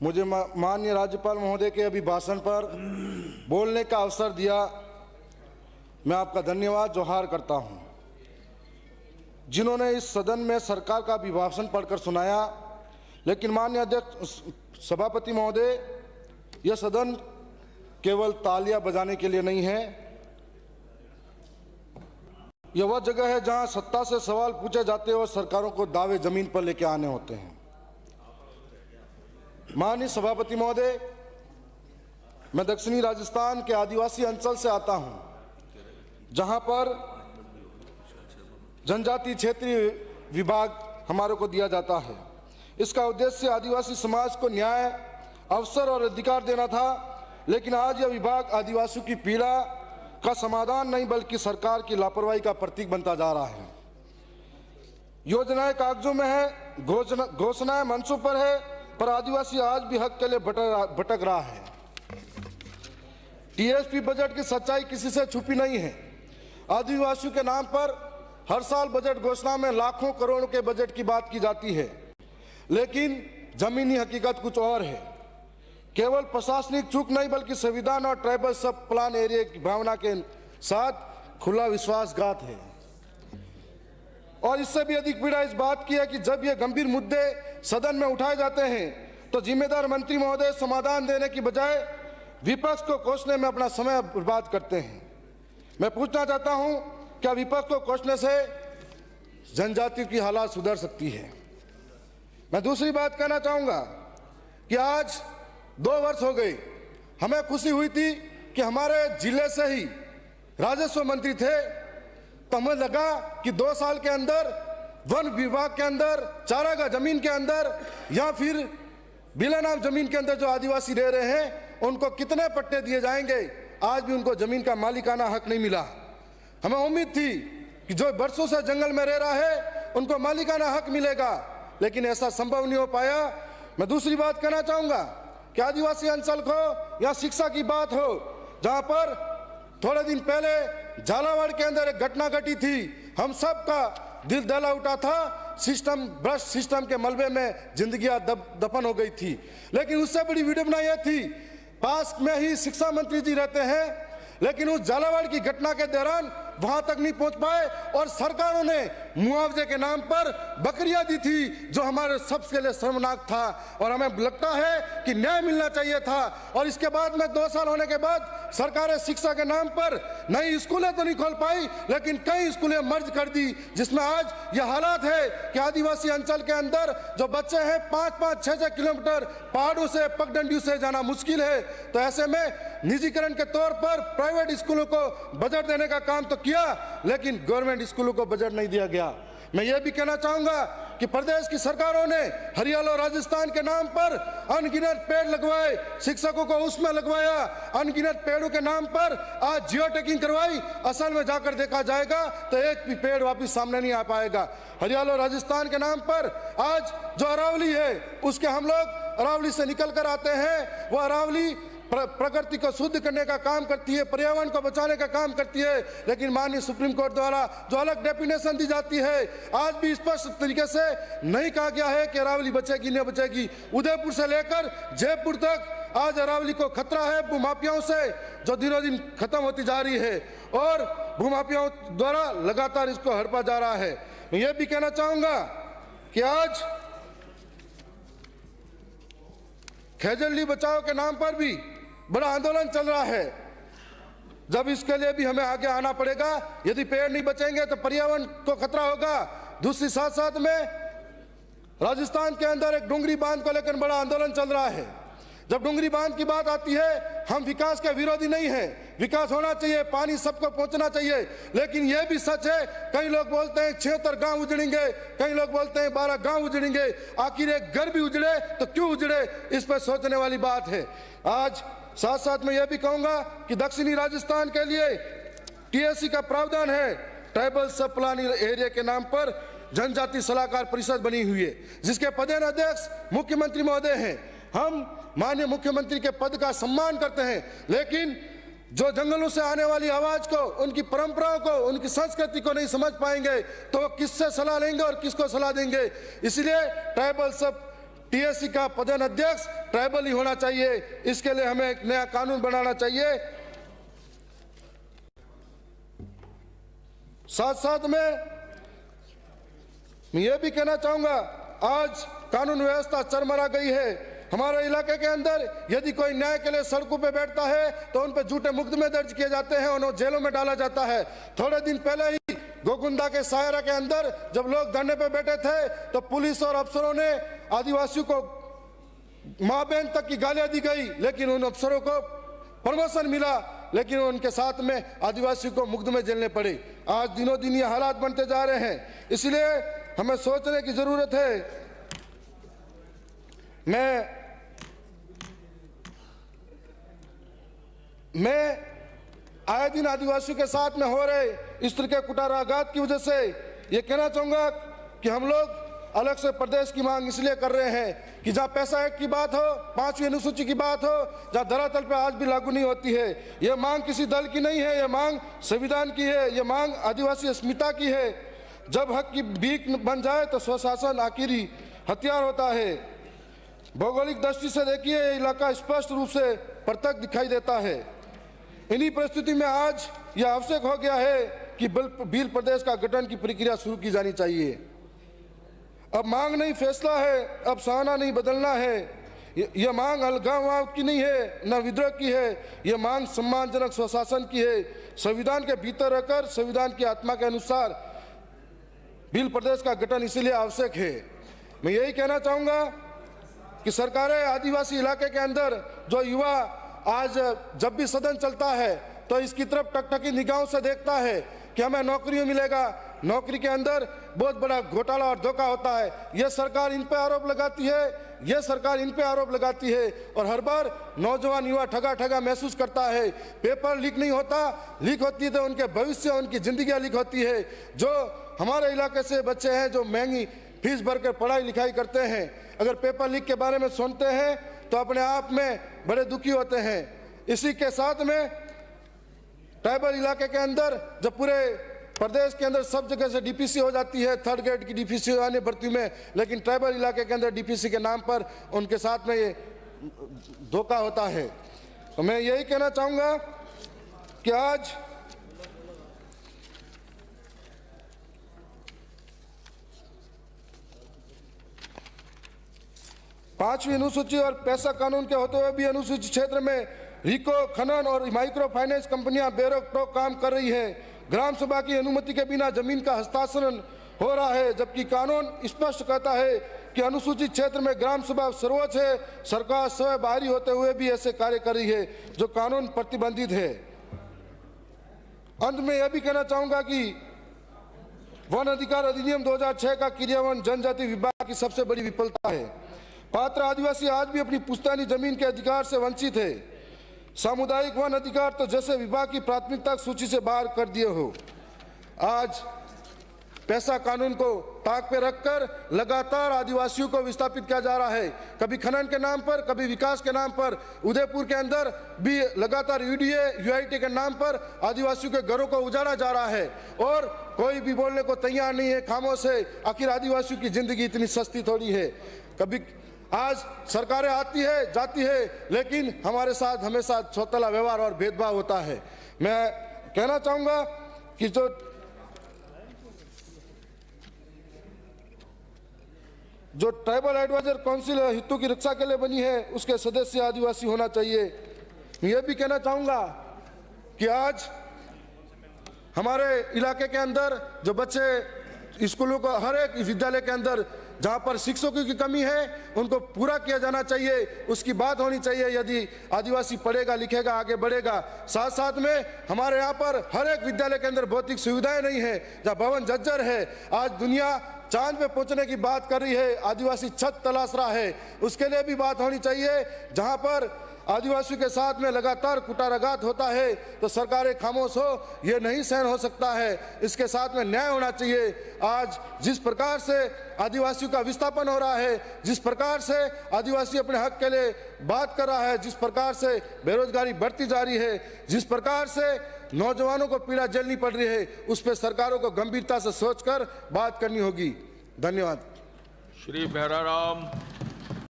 मुझे माननीय राज्यपाल महोदय के अभिभाषण पर बोलने का अवसर दिया, मैं आपका धन्यवाद जोहार करता हूं। जिन्होंने इस सदन में सरकार का अभिभाषण पढ़कर सुनाया, लेकिन माननीय अध्यक्ष सभापति महोदय, यह सदन केवल तालियां बजाने के लिए नहीं है। यह वह जगह है जहां सत्ता से सवाल पूछे जाते हैं और सरकारों को दावे जमीन पर लेकर आने होते हैं। माननीय सभापति महोदय, मैं दक्षिणी राजस्थान के आदिवासी अंचल से आता हूं, जहां पर जनजाति क्षेत्रीय विभाग हमारे को दिया जाता है। इसका उद्देश्य आदिवासी समाज को न्याय, अवसर और अधिकार देना था, लेकिन आज यह विभाग आदिवासियों की पीड़ा का समाधान नहीं बल्कि सरकार की लापरवाही का प्रतीक बनता जा रहा है। योजनाएं कागजों में है, घोषणाएं मंचों पर है, पर आदिवासी आज भी हक के लिए भटक रहा है। टीएसपी बजट की सच्चाई किसी से छुपी नहीं है। आदिवासियों के नाम पर हर साल बजट घोषणा में लाखों करोड़ों के बजट की बात की जाती है, लेकिन जमीनी हकीकत कुछ और है। केवल प्रशासनिक चूक नहीं बल्कि संविधान और ट्राइबल सब प्लान एरिया की भावना के साथ खुला विश्वासघात है। और इससे भी अधिक पीड़ा इस बात की है कि जब ये गंभीर मुद्दे सदन में उठाए जाते हैं तो जिम्मेदार मंत्री महोदय समाधान देने की बजाय विपक्ष को कोसने में अपना समय बर्बाद करते हैं। मैं पूछना चाहता हूं, क्या विपक्ष को कोसने से जनजाति की हालात सुधर सकती है? मैं दूसरी बात कहना चाहूंगा कि आज 2 वर्ष हो गए, हमें खुशी हुई थी कि हमारे जिले से ही राजस्व मंत्री थे, तो हमें लगा कि 2 साल के अंदर वन विभाग के अंदर, चारागाह जमीन के अंदर या फिर बिलानाम जमीन के अंदर जो आदिवासी रह रहे हैं उनको कितने पट्टे दिए जाएंगे। आज भी उनको जमीन का मालिकाना हक नहीं मिला। हमें उम्मीद थी कि जो वर्षों से जंगल में रह रहा है उनको मालिकाना हक मिलेगा, लेकिन ऐसा संभव नहीं हो पाया। मैं दूसरी बात कहना चाहूंगा कि आदिवासी अंचल को या शिक्षा की बात हो, जहां पर थोड़े दिन पहले झालावाड़ के अंदर एक घटना घटी थी, हम सब का दिल दहला उठा था। सिस्टम भ्रष्ट सिस्टम के मलबे में जिंदगियां दफन हो गई थी। लेकिन उससे बड़ी विडंबना यह थी, पास में ही शिक्षा मंत्री जी रहते हैं, लेकिन उस झालावाड़ की घटना के दौरान वहां तक नहीं पहुंच पाए और सरकारों ने मुआवजे के नाम पर बकरियां दी थी, जो हमारे सबके लिए शर्मनाक था। और हमें लगता है कि न्याय मिलना चाहिए था। और इसके बाद में 2 साल होने के बाद सरकारें शिक्षा के नाम पर नई स्कूलें तो नहीं खोल पाई, लेकिन कई स्कूलें मर्ज कर दी, जिसमें आज यह हालात है कि आदिवासी अंचल के अंदर जो बच्चे हैं 5-5, 6-6 किलोमीटर पहाड़ों से, पगडंडियों से जाना मुश्किल है। तो ऐसे में निजीकरण के तौर पर प्राइवेट स्कूलों को बजट देने का काम तो किया, लेकिन गवर्नमेंट स्कूलों को बजट नहीं दिया गया। मैं ये भी कहना चाहूंगा कि प्रदेश की सरकारों ने हरियाणा और राजस्थान के नाम पर अनगिनत पेड़ लगवाए, शिक्षकों को उसमें लगवाया, अनगिनत पेड़ों के नाम पर आज जियो टैगिंग करवाई। असल में जाकर देखा जाएगा तो एक भी पेड़ वापस सामने नहीं आ पाएगा। हरियाणा और राजस्थान के नाम पर आज जो अरावली है, उसके हम लोग अरावली से निकल कर आते हैं, वो अरावली प्रकृति को शुद्ध करने का काम करती है, पर्यावरण को बचाने का काम करती है, लेकिन माननीय सुप्रीम कोर्ट द्वारा जो अलग डेफिनेशन दी जाती है, आज भी स्पष्ट तरीके से नहीं कहा गया है कि अरावली बचेगी नहीं बचेगी। उदयपुर से लेकर जयपुर तक आज अरावली को खतरा है भूमाफियाओं से, जो दिनों दिन खत्म होती जा रही है और भूमाफियाओं द्वारा लगातार इसको हड़पा जा रहा है। मैं ये भी कहना चाहूंगा कि आज खेजड़ली बचाओ के नाम पर भी बड़ा आंदोलन चल रहा है। जब इसके लिए भी हमें आगे आना पड़ेगा। यदि पेड़ नहीं बचेंगे तो पर्यावरण को खतरा होगा। दूसरी साथ साथ में राजस्थान के अंदर एक डुंगरी बांध को लेकर बड़ा आंदोलन चल रहा है। जब डुंगरी बांध की बात आती है, हम विकास के विरोधी नहीं है, विकास होना चाहिए, पानी सबको पहुंचना चाहिए, लेकिन यह भी सच है, कई लोग बोलते हैं 76 गांव उजड़ेंगे, कई लोग बोलते हैं 12 गांव उजड़ेंगे। आखिर एक घर भी उजड़े तो क्यों उजड़े, इस पर सोचने वाली बात है। आज साथ साथ में यह भी कहूंगा कि दक्षिणी राजस्थान के लिए टीएससी का प्रावधान है। ट्राइबल सब प्लान एरिया के नाम पर जनजाति सलाहकार परिषद बनी हुई है, जिसके प्रधान अध्यक्ष मुख्यमंत्री महोदय हैं। हम माननीय मुख्यमंत्री के पद का सम्मान करते हैं, लेकिन जो जंगलों से आने वाली आवाज को, उनकी परंपराओं को, उनकी संस्कृति को नहीं समझ पाएंगे तो किससे सलाह लेंगे और किसको सलाह देंगे। इसलिए ट्राइबल सब टीएससी का प्रधान अध्यक्ष ट्राइबल ही होना चाहिए। इसके लिए हमें एक नया कानून बनाना चाहिए। साथ साथ में मैं ये भी कहना चाहूंगा, आज कानून व्यवस्था चरमरा गई है। हमारे इलाके के अंदर यदि कोई न्याय के लिए सड़कों पे बैठता है तो उन पे झूठे मुकदमे दर्ज किए जाते हैं, उन्हें जेलों में डाला जाता है। थोड़े दिन पहले ही गोकुंदा के सायरा के अंदर जब लोग धरने पे बैठे थे तो पुलिस और अफसरों ने आदिवासियों को मां बहन तक की गालियां दी गई, लेकिन उन अफसरों को प्रमोशन मिला, लेकिन उनके साथ में आदिवासियों को मुकदमे झेलने पड़े। आज दिनों दिन ये हालात बनते जा रहे हैं। इसलिए हमें सोचने की जरूरत है। मैं आए दिन आदिवासियों के साथ में हो रहे इस तरह के कुटाराघात की वजह से ये कहना चाहूंगा कि हम लोग अलग से प्रदेश की मांग इसलिए कर रहे हैं कि जहां पैसा एक्ट की बात हो, 5वीं अनुसूची की बात हो, जहां धरातल पे आज भी लागू नहीं होती है। यह मांग किसी दल की नहीं है, यह मांग संविधान की है, यह मांग आदिवासी अस्मिता की है। जब हक की भीख बन जाए तो स्वशासन आखिरी हथियार होता है। भौगोलिक दृष्टि से देखिए, यह इलाका स्पष्ट रूप से प्रत्यक्ष दिखाई देता है। इन्हीं परिस्थिति में आज यह आवश्यक हो गया है कि भील प्रदेश का गठन की प्रक्रिया शुरू की जानी चाहिए। अब मांग नहीं फैसला है, अब सहाना नहीं बदलना है। यह मांग अलगाव की नहीं है, न विद्रोह की है। यह मांग सम्मानजनक स्वशासन की है। संविधान के भीतर रहकर संविधान की आत्मा के अनुसार भील प्रदेश का गठन इसलिए आवश्यक है। मैं यही कहना चाहूंगा कि सरकारें आदिवासी इलाके के अंदर जो युवा आज जब भी सदन चलता है तो इसकी तरफ टकटकी निगाहों से देखता है कि हमें नौकरियों मिलेगा। नौकरी के अंदर बहुत बड़ा घोटाला और धोखा होता है। यह सरकार इन पे आरोप लगाती है, यह सरकार इन पे आरोप लगाती है और हर बार नौजवान युवा ठगा ठगा महसूस करता है। पेपर लीक नहीं होता, लीक होती है तो उनके भविष्य, उनकी जिंदगियां लीक होती है। जो हमारे इलाके से बच्चे हैं जो महंगी फीस भरकर पढ़ाई लिखाई करते हैं, अगर पेपर लीक के बारे में सुनते हैं तो अपने आप में बड़े दुखी होते हैं। इसी के साथ में ट्राइबल इलाके के अंदर जब पूरे प्रदेश के अंदर सब जगह से डीपीसी हो जाती है, 3rd ग्रेड की डीपीसी आने भर्ती में, लेकिन ट्राइबल इलाके के अंदर डीपीसी के नाम पर उनके साथ में ये धोखा होता है। तो मैं यही कहना चाहूंगा कि आज पांचवी अनुसूची और पैसा कानून के होते हुए भी अनुसूचित क्षेत्र में रिको, खनन और माइक्रो फाइनेंस कंपनियां बेरोक टोक काम कर रही है। ग्राम सभा की अनुमति के बिना जमीन का हस्तांतरण हो रहा है, जबकि कानून स्पष्ट कहता है कि अनुसूचित क्षेत्र में ग्राम सभा सर्वोच्च है। सरकार स्वयं बाहरी होते हुए भी ऐसे कार्य कर रही है जो कानून प्रतिबंधित है। अंत में यह भी कहना चाहूंगा कि वन अधिकार अधिनियम 2006 का क्रियान्वयन जनजाति विभाग की सबसे बड़ी विफलता है। पात्र आदिवासी आज भी अपनी पुश्तैनी जमीन के अधिकार से वंचित है। सामुदायिक वन अधिकार तो जैसे विभाग की प्राथमिकता सूची से बाहर कर दिए हो। आज पैसा कानून को ताक पे रखकर लगातार आदिवासियों को विस्थापित किया जा रहा है, कभी खनन के नाम पर, कभी विकास के नाम पर। उदयपुर के अंदर भी लगातार यूडीए, यूआईटी के नाम पर आदिवासियों के घरों को उजाड़ा जा रहा है और कोई भी बोलने को तैयार नहीं है, खामोश है। आखिर आदिवासियों की जिंदगी इतनी सस्ती थोड़ी है। कभी आज सरकारें आती है जाती है, लेकिन हमारे साथ हमेशा चौतला व्यवहार और भेदभाव होता है। मैं कहना चाहूंगा कि जो ट्राइबल एडवाइजर काउंसिल हितों की रक्षा के लिए बनी है उसके सदस्य आदिवासी होना चाहिए। मैं ये भी कहना चाहूंगा कि आज हमारे इलाके के अंदर जो बच्चे स्कूलों को, हर एक विद्यालय के अंदर जहां पर शिक्षकों की कमी है उनको पूरा किया जाना चाहिए, उसकी बात होनी चाहिए। यदि आदिवासी पढ़ेगा लिखेगा आगे बढ़ेगा। साथ साथ में हमारे यहाँ पर हर एक विद्यालय के अंदर भौतिक सुविधाएं नहीं है, जहाँ भवन जर्जर है। आज दुनिया चांद पे पहुंचने की बात कर रही है, आदिवासी छत तलाश रहा है, उसके लिए भी बात होनी चाहिए। जहां पर आदिवासियों के साथ में लगातार कुटाराघात होता है तो सरकारें खामोश हो, ये नहीं सहन हो सकता है। इसके साथ में न्याय होना चाहिए। आज जिस प्रकार से आदिवासियों का विस्थापन हो रहा है, जिस प्रकार से आदिवासी अपने हक के लिए बात कर रहा है, जिस प्रकार से बेरोजगारी बढ़ती जा रही है, जिस प्रकार से नौजवानों को पीड़ा झेलनी पड़ रही है, उस पर सरकारों को गंभीरता से सोचकर बात करनी होगी। धन्यवाद। श्री भैराराम।